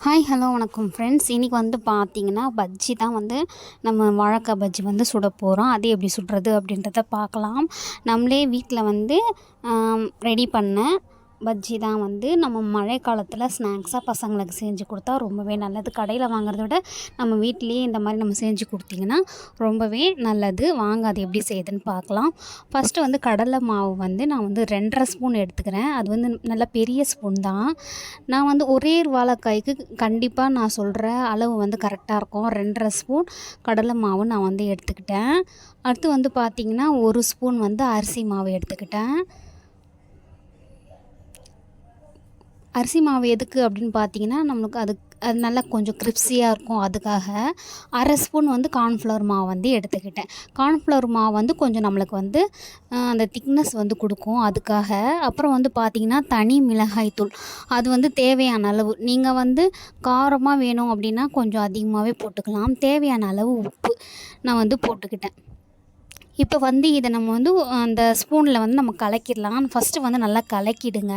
Hi hello வணக்கம் friends. இன்றைக்கி வந்து பார்த்திங்கன்னா பஜ்ஜி தான் வந்து நம்ம வாழைக்காய் பஜ்ஜி வந்து சுட போகிறோம். அது எப்படி சுடுறது அப்படின்றத பார்க்கலாம். நம்மளே வீட்டில் வந்து ரெடி பண்ண பஜ்ஜி தான் வந்து நம்ம மழை காலத்தில் ஸ்நாக்ஸாக பசங்களுக்கு செஞ்சு கொடுத்தா ரொம்பவே நல்லது. கடையில் வாங்குறத விட நம்ம வீட்டிலேயே இந்த மாதிரி நம்ம செஞ்சு கொடுத்திங்கன்னா ரொம்பவே நல்லது. வாங்க அது எப்படி செய்யுதுன்னு பார்க்கலாம். ஃபஸ்ட்டு வந்து கடலை மாவு வந்து நான் வந்து 2.5 ஸ்பூன் எடுத்துக்கிறேன். அது வந்து நல்ல பெரிய ஸ்பூன் தான். நான் வந்து ஒரே ஒரு வாழைக்காய்க்கு கண்டிப்பாக நான் சொல்கிற அளவு வந்து கரெக்டாக இருக்கும். 2.5 ஸ்பூன் கடலை மாவு நான் வந்து எடுத்துக்கிட்டேன். அடுத்து வந்து பார்த்திங்கன்னா 1 ஸ்பூன் வந்து அரிசி மாவு எடுத்துக்கிட்டேன். அரிசி மாவு எதுக்கு அப்படின்னு பார்த்தீங்கன்னா, நம்மளுக்கு அது நல்லா கொஞ்சம் கிரிப்ஸியாக இருக்கும். அதுக்காக 1/2 ஸ்பூன் வந்து கார்ன்ஃப்ளவர் மாவு வந்து எடுத்துக்கிட்டேன். கார்ன்ஃப்ளவர் மாவு வந்து கொஞ்சம் நம்மளுக்கு வந்து அந்த திக்னஸ் வந்து கொடுக்கும். அதுக்காக அப்புறம் வந்து பார்த்திங்கன்னா தனி மிளகாய் தூள், அது வந்து தேவையான அளவு. நீங்கள் வந்து காரமாக வேணும் அப்படின்னா கொஞ்சம் அதிகமாகவே போட்டுக்கலாம். தேவையான அளவு உப்பு நான் வந்து போட்டுக்கிட்டேன். இப்போ வந்து இதை நம்ம வந்து அந்த ஸ்பூனில் வந்து நம்ம கலக்கிடலாம். ஃபஸ்ட்டு வந்து நல்லா கலக்கிடுங்க.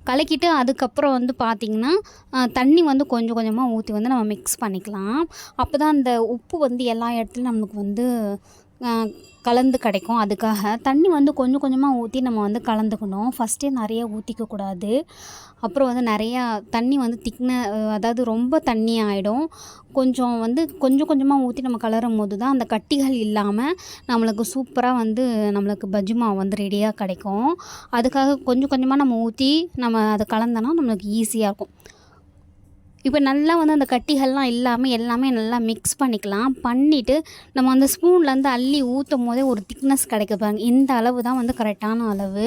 கலக்கிட்டு அதுக்கப்புறம் வந்து பார்த்திங்கன்னா தண்ணி வந்து கொஞ்சம் கொஞ்சமாக ஊற்றி வந்து நம்ம மிக்ஸ் பண்ணிக்கலாம். அப்போ தான் அந்த உப்பு வந்து எல்லா இடத்துலையும் நம்மளுக்கு வந்து கலந்து கிடைக்கும். அதுக்காக தண்ணி வந்து கொஞ்சம் கொஞ்சமாக ஊற்றி நம்ம வந்து கலந்துக்கணும். ஃபஸ்ட்டே நிறைய ஊற்றிக்கக்கூடாது. அப்புறம் வந்து நிறையா தண்ணி வந்து அதாவது ரொம்ப தண்ணி ஆகிடும். கொஞ்சம் கொஞ்சமாக ஊற்றி நம்ம கலரும் போது தான் அந்த கட்டிகள் இல்லாமல் நம்மளுக்கு சூப்பராக வந்து நம்மளுக்கு பஜ்ஜி மாவு வந்து ரெடியாக கிடைக்கும். அதுக்காக கொஞ்சம் கொஞ்சமாக நம்ம ஊற்றி நம்ம அதை கலந்தோன்னா நம்மளுக்கு ஈஸியாக இருக்கும். இப்போ நல்லா வந்து அந்த கட்டிகள்லாம் இல்லாமல் எல்லாமே நல்லா மிக்ஸ் பண்ணிக்கலாம். பண்ணிவிட்டு நம்ம அந்த ஸ்பூன்லேருந்து அள்ளி ஊற்றும் போதே ஒரு திக்னஸ் கிடைக்க பாருங்க. இந்த அளவு தான் வந்து கரெக்டான அளவு.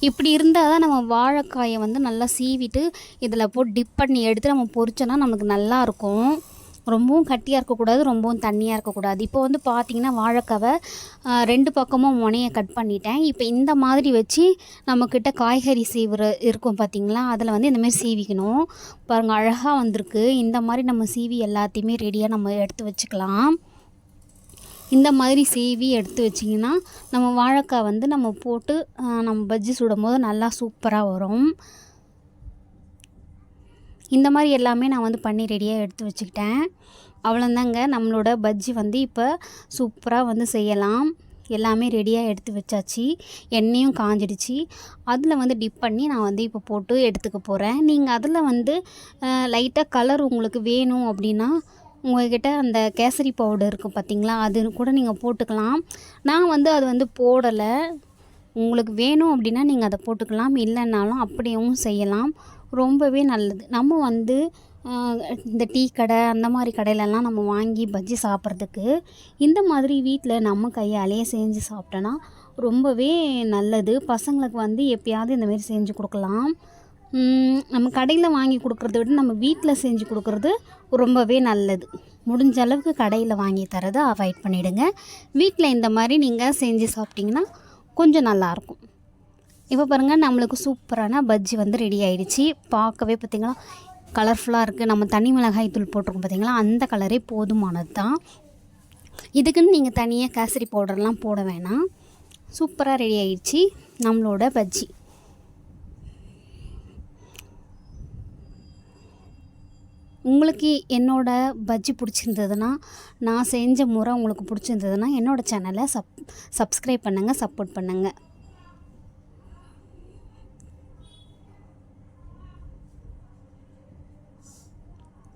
இப்படி இருந்தால் தான் நம்ம வாழைக்காயை வந்து நல்லா சீவிட்டு இதில் போட்டு டிப் பண்ணி எடுத்து நம்ம பொரிச்சோன்னா நமக்கு நல்லாயிருக்கும். ரொம்பவும் கட்டியாக இருக்கக்கூடாது, ரொம்பவும் தண்ணியாக இருக்கக்கூடாது. இப்போ வந்து பார்த்திங்கன்னா வாழைக்காவை 2 பக்கமும் முனையை கட் பண்ணிட்டேன். இப்போ இந்த மாதிரி வச்சு நம்மக்கிட்ட காய்கறி சீவுற இருக்கும் பார்த்திங்களா, அதில் வந்து இந்தமாதிரி சீவிக்கணும். பாருங்கள் அழகாக வந்திருக்கு. இந்த மாதிரி நம்ம சீவி எல்லாத்தையுமே ரெடியாக நம்ம எடுத்து வச்சுக்கலாம். இந்த மாதிரி சீவி எடுத்து வச்சிங்கன்னா நம்ம வாழைக்காய் வந்து நம்ம போட்டு நம்ம பஜ்ஜி சுடும் போது நல்லா சூப்பராக வரும். இந்த மாதிரி எல்லாமே நான் வந்து பண்ணி ரெடியாக எடுத்து வச்சுக்கிட்டேன். அவ்வளோதாங்க, நம்மளோட பஜ்ஜி வந்து இப்போ சூப்பராக வந்து செய்யலாம். எல்லாமே ரெடியாக எடுத்து வச்சாச்சு. எண்ணெயும் காஞ்சிடுச்சு. அதில் வந்து டிப் பண்ணி நான் வந்து இப்போ போட்டு எடுத்துக்க போகிறேன். நீங்கள் அதில் வந்து லைட்டாக கலர் உங்களுக்கு வேணும் அப்படின்னா உங்கள்கிட்ட அந்த கேசரி பவுடர் இருக்குது பார்த்திங்களா, அது கூட நீங்கள் போட்டுக்கலாம். நான் வந்து அது வந்து போடலை. உங்களுக்கு வேணும் அப்படின்னா நீங்கள் அதை போட்டுக்கலாம். இல்லைன்னாலும் அப்படியும் செய்யலாம். ரொம்பவே நல்லது. நம்ம வந்து இந்த டீ கடை அந்த மாதிரி கடையிலலாம் நம்ம வாங்கி பஜ்ஜி சாப்பிட்றதுக்கு இந்த மாதிரி வீட்டில் நம்ம கையாலேயே செஞ்சு சாப்பிட்டோன்னா ரொம்பவே நல்லது. பசங்களுக்கு வந்து எப்பயாவது இந்தமாரி செஞ்சு கொடுக்கலாம். நம்ம கடையில் வாங்கி கொடுக்குறத விட நம்ம வீட்டில் செஞ்சு கொடுக்குறது ரொம்பவே நல்லது. முடிஞ்ச அளவுக்கு கடையில் வாங்கி தரதை அவாய்ட் பண்ணிவிடுங்க. வீட்டில் இந்த மாதிரி நீங்கள் செஞ்சு சாப்பிட்டிங்கன்னா கொஞ்சம் நல்லாயிருக்கும். இப்போ பாருங்கள், நம்மளுக்கு சூப்பரான பஜ்ஜி வந்து ரெடி ஆகிடுச்சு. பார்க்கவே பார்த்திங்களா கலர்ஃபுல்லாக இருக்குது. நம்ம தனி மிளகாய் தூள் போட்டிருக்கோம் பார்த்திங்களா, அந்த கலரே போதுமானது தான். இதுக்குன்னு நீங்கள் தனியாக கேசரி பவுடர்லாம் போட வேணாம். சூப்பராக ரெடி ஆகிடுச்சு நம்மளோட பஜ்ஜி. உங்களுக்கு என்னோடய பஜ்ஜி பிடிச்சிருந்ததுன்னா, நான் செஞ்ச முறை உங்களுக்கு பிடிச்சிருந்ததுன்னா என்னோடய சேனலை சப்ஸ்கிரைப் பண்ணுங்கள், சப்போர்ட் பண்ணுங்கள்.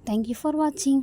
Thank you for watching.